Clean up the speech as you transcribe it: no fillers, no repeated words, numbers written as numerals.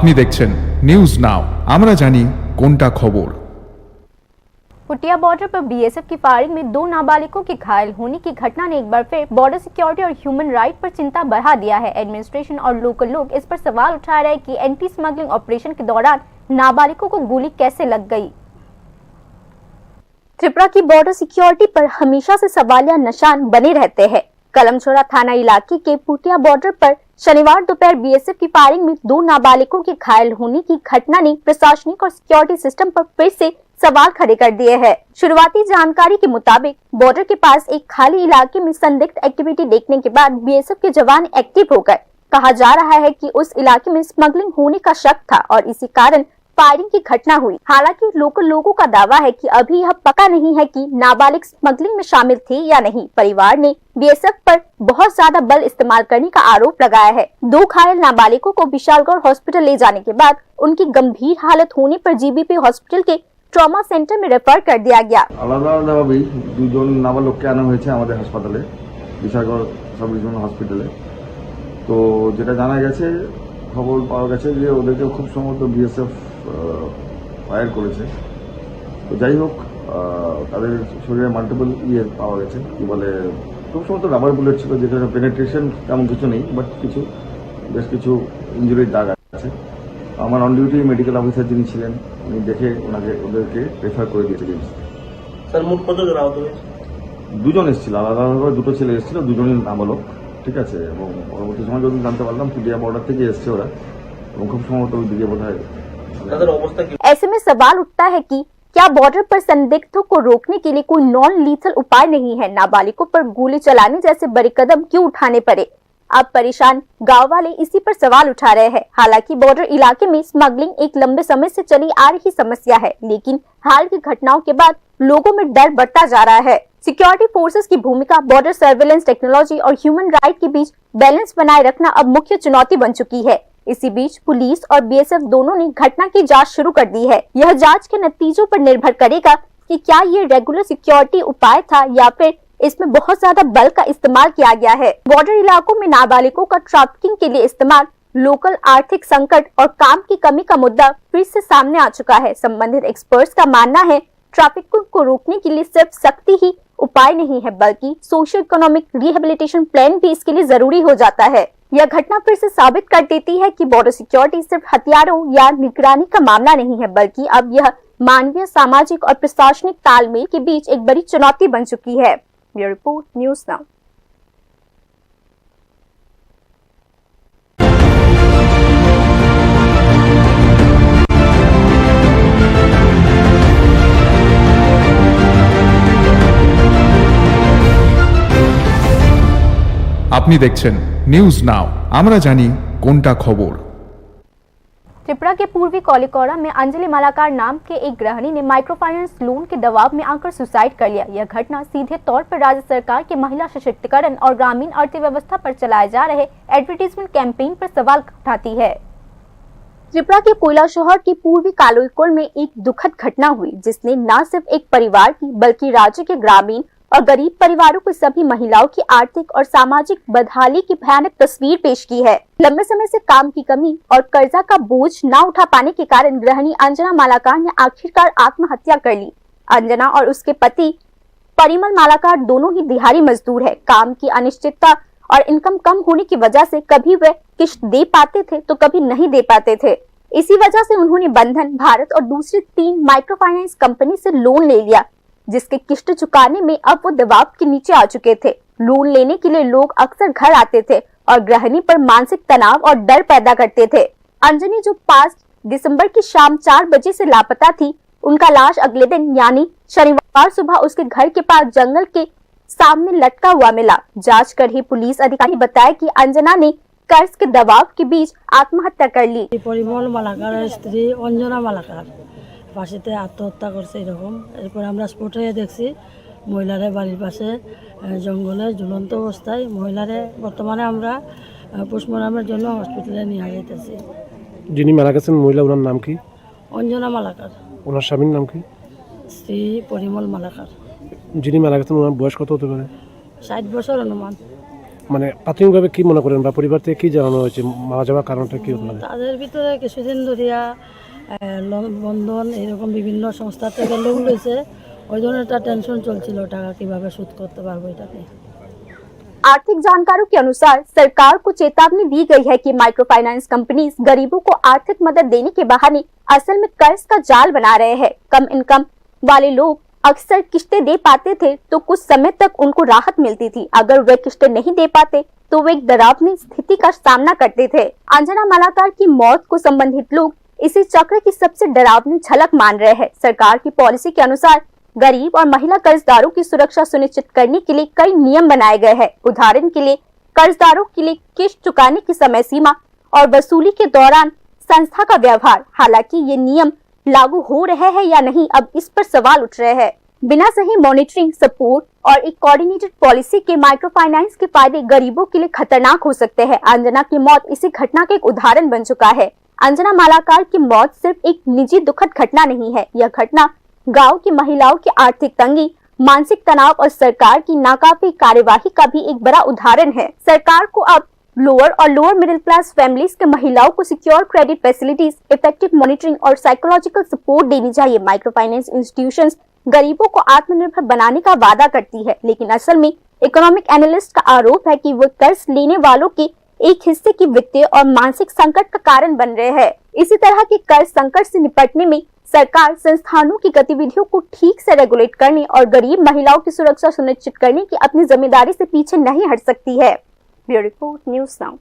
আপনি দেখছেন news now, আমরা জানি কোনটা খবর। पुटिया बॉर्डर पर बीएसएफ की फायरिंग में 2 नाबालिगों के घायल होने की घटना ने एक बार फिर बॉर्डर सिक्योरिटी और ह्यूमन राइट पर चिंता बढ़ा दिया है। एडमिनिस्ट्रेशन और लोकल लोग इस पर सवाल उठा रहे हैं कि एंटी स्मगलिंग ऑपरेशन के दौरान नाबालिगों को गोली कैसे लग गई। त्रिपुरा की बॉर्डर सिक्योरिटी पर हमेशा से सवालिया निशान बने रहते हैं। कलमछोड़ा थाना इलाके के पुटिया बॉर्डर पर शनिवार दोपहर बीएसएफ की फायरिंग में 2 नाबालिगों के घायल होने की घटना ने प्रशासनिक और सिक्योरिटी सिस्टम पर फिर से सवाल खड़े कर दिए हैं। शुरुआती जानकारी के मुताबिक बॉर्डर के पास एक खाली इलाके में संदिग्ध एक्टिविटी देखने के बाद बीएसएफ के जवान एक्टिव हो गए। कहा जा रहा है कि उस इलाके में स्मगलिंग होने का शक था और इसी कारण फायरिंग की घटना हुई। हालांकि लोकल लोगों का दावा है कि अभी यह पता नहीं है कि नाबालिग स्मगलिंग में शामिल थे या नहीं। परिवार ने बीएसएफ पर बहुत ज्यादा बल इस्तेमाल करने का आरोप लगाया है। 2 घायल नाबालिगों को विशालगढ़ हॉस्पिटल ले जाने के बाद उनकी गंभीर हालत होने पर जीबीपी हॉस्पिटल के ट्रॉमा सेंटर में रेफर कर दिया गया। আলাদা আলাদাভাবেই 2 জন নাবালককে আনা হয়েছে আমাদের হাসপাতালে, বিশালগড় সাব রিজিয়নাল হসপিটালে। তো যেটা জানা গেছে, খবর পাওয়া গেছে যে ওদেরকে খুব সম্ভবত বিএসএফ ফায়ার করেছে। তো যাই হোক, তাদের শরীরে মাল্টিপল পাওয়া গেছে, কি বলে খুব সম্ভবত রাবার বুলেট ছিল, যেটা পেনেট্রেশন তেমন কিছু নেই, বাট বেশ কিছু ইঞ্জুরির দাগ আছে। আমার অন ডিউটি মেডিকেল অফিসার যিনি ছিলেন, উনি দেখে ওদেরকে রেফার করে দিয়েছিলেন। স্যার মোট কত জন আহত হয়েছে? 2 জন এসেছিল, আলাদাভাবে 2টো ছেলে এসেছিল, 2 জনই নাবালক। ঠিক আছে, এবং পরবর্তী সময় যদি জানতে পারলাম পুটিয়া বর্ডার থেকে এসছে ওরা, এবং খুব সম্ভবত ওই দিকে বোধহয়। ऐसे में सवाल उठता है कि क्या बॉर्डर पर संदिग्धों को रोकने के लिए कोई नॉन लीथल उपाय नहीं है? नाबालिगों पर गोली चलाने जैसे बड़े कदम क्यों उठाने पड़े? अब परेशान गांव वाले इसी पर सवाल उठा रहे हैं। हालांकि बॉर्डर इलाके में स्मगलिंग एक लंबे समय से चली आ रही समस्या है, लेकिन हाल की घटनाओं के बाद लोगों में डर बढ़ता जा रहा है। सिक्योरिटी फोर्सेस की भूमिका बॉर्डर सर्वेलेंस टेक्नोलॉजी और ह्यूमन राइट के बीच बैलेंस बनाए रखना अब मुख्य चुनौती बन चुकी है। इसी बीच पुलिस और बीएसएफ दोनों ने घटना की जांच शुरू कर दी है। यह जांच के नतीजों पर निर्भर करेगा कि क्या ये रेगुलर सिक्योरिटी उपाय था या फिर इसमें बहुत ज्यादा बल का इस्तेमाल किया गया है। बॉर्डर इलाकों में नाबालिगों का ट्रैफिकिंग के लिए इस्तेमाल, लोकल आर्थिक संकट और काम की कमी का मुद्दा फिर से सामने आ चुका है। संबंधित एक्सपर्ट्स का मानना है ट्रैफिकिंग को रोकने के लिए सिर्फ सख्ती ही उपाय नहीं है, बल्कि सोशियो इकोनॉमिक रिहेबिलिटेशन प्लान भी इसके लिए जरूरी हो जाता है। यह घटना फिर से साबित कर देती है कि बॉर्डर सिक्योरिटी सिर्फ हथियारों या निगरानी का मामला नहीं है, बल्कि अब यह मानवीय, सामाजिक और प्रशासनिक तालमेल के बीच एक बड़ी चुनौती बन चुकी है। Bureau report, news now. আপনি দেখছেন নিউজ নাও, আমরা জানি কোনটা খবর। त्रिपुरा के पूर्वी कोलिकोरा में अंजलि मालाकार नाम के एक गृहिणी ने माइक्रो फाइनेंस लोन के दबाव में आकर सुसाइड कर लिया। यह घटना सीधे तौर पर राज्य सरकार के महिला सशक्तिकरण और ग्रामीण अर्थव्यवस्था पर चलाए जा रहे एडवर्टीजमेंट कैंपेन पर सवाल उठाती है। त्रिपुरा के कोयला शहर के पूर्वी कालोईकोल में एक दुखद घटना हुई, जिसने न सिर्फ एक परिवार की बल्कि राज्य के ग्रामीण और गरीब परिवारों को सभी महिलाओं की आर्थिक और सामाजिक बदहाली की भयानक तस्वीर पेश की है। लंबे समय से काम की कमी और कर्जा का बोझ न उठा पाने के कारण गृहिणी अंजना मालाकार ने आखिरकार आत्महत्या कर ली। अंजना और उसके पति परिमल मालाकार दोनों ही दिहाड़ी मजदूर है। काम की अनिश्चितता और इनकम कम होने की वजह से कभी वे किश्त दे पाते थे तो कभी नहीं दे पाते थे। इसी वजह से उन्होंने बंधन, भारत और दूसरी 3 माइक्रो फाइनेंस कंपनी से लोन ले लिया, जिसके किश्त चुकाने में अब वो दबाव के नीचे आ चुके थे। लोन लेने के लिए लोग अक्सर घर आते थे और गृहिणी पर मानसिक तनाव और डर पैदा करते थे। अंजनी, जो 5 दिसंबर की शाम 4 बजे से लापता थी, उनका लाश अगले दिन यानी शनिवार सुबह उसके घर के पास जंगल के सामने लटका हुआ मिला। जांच कर ही पुलिस अधिकारी बताया कि अंजना ने कर्ज के दबाव के बीच आत्महत्या कर ली। परिमल मालाकार स्त्री अंजना मालाकार পাশেতে আত্মহত্যা করছে এরকম। এরপর আমরা স্পটে দেখছি মহিলারে বাড়ির পাশে জঙ্গলে ঝুলন্ত অবস্থায়। মহিলারে বর্তমানে আমরা পোস্টমর্টমের জন্য হসপিটালে নিয়ে যেতেছি। যিনি মারা গেছেন মহিলা, ওনার নাম কি? অঞ্জনা মালাকার। ওনার স্বামীর নাম কি? শ্রী পরিমল মালাকার। যিনি মারা গেছেন ওনার বয়স কত হতে পারে? 60 বছর অনুমান। মানে প্রাথমিকভাবে কি মনে করেন বা পরিবার থেকে কি জানানো হয়েছে মারা যাওয়ার কারণটা কি হতে পারে? তাদের ভিতরে কিছুদিন ধরিয়া বন্ধন এরকম বিভিন্ন সংস্থা থেকে লোন লইছে, ওই জন্য একটা টেনশন চলছিল টাকা কিভাবে শোধ করতে পারবো এটা নিয়ে। आर्थिक जानकारों के अनुसार सरकार को चेतावनी दी गई है कि माइक्रो फाइनेंस कंपनीज गरीबों को आर्थिक मदद देने के बहाने असल में कर्ज का जाल बना रहे हैं। कम इनकम वाले लोग अक्सर किस्तें दे पाते थे तो कुछ समय तक उनको राहत मिलती थी। अगर वे किस्तें नहीं दे पाते तो वे एक डरावनी स्थिति का सामना करते थे। अंजना मालाकार की मौत को संबंधित लोग इसी चक्र की सबसे डरावनी झलक मान रहे हैं। सरकार की पॉलिसी के अनुसार गरीब और महिला कर्जदारों की सुरक्षा सुनिश्चित करने के लिए कई नियम बनाए गए हैं। उदाहरण के लिए कर्जदारों के लिए किस्त चुकाने की समय सीमा और वसूली के दौरान संस्था का व्यवहार। हालांकि ये नियम लागू हो रहे हैं या नहीं, अब इस पर सवाल उठ रहे हैं। बिना सही मॉनिटरिंग, सपोर्ट और एक कोऑर्डिनेटेड पॉलिसी के माइक्रो फाइनेंस के फायदे गरीबों के लिए खतरनाक हो सकते हैं। अंजना की मौत इसी घटना का एक उदाहरण बन चुका है। अंजना मालाकार की मौत सिर्फ एक निजी दुखद घटना नहीं है, यह घटना गांव की महिलाओं की आर्थिक तंगी, मानसिक तनाव और सरकार की नाकाफी कार्यवाही का भी एक बड़ा उदाहरण है। सरकार को अब लोअर और लोअर मिडिल क्लास फैमिलीज के महिलाओं को secure credit facilities, effective monitoring और साइकोलॉजिकल सपोर्ट देनी चाहिए। माइक्रो फाइनेंस इंस्टीट्यूशंस गरीबों को आत्मनिर्भर बनाने का वादा करती है, लेकिन असल में इकोनॉमिक एनालिस्ट का आरोप है कि वो कर्ज लेने वालों के एक हिस्से की वित्तीय और मानसिक संकट का कारण बन रहे हैं। इसी तरह के कर्ज संकट से निपटने में सरकार संस्थानों की गतिविधियों को ठीक से रेगुलेट करने और गरीब महिलाओं की सुरक्षा सुनिश्चित करने की अपनी जिम्मेदारी से पीछे नहीं हट सकती है। Bureau report, news now.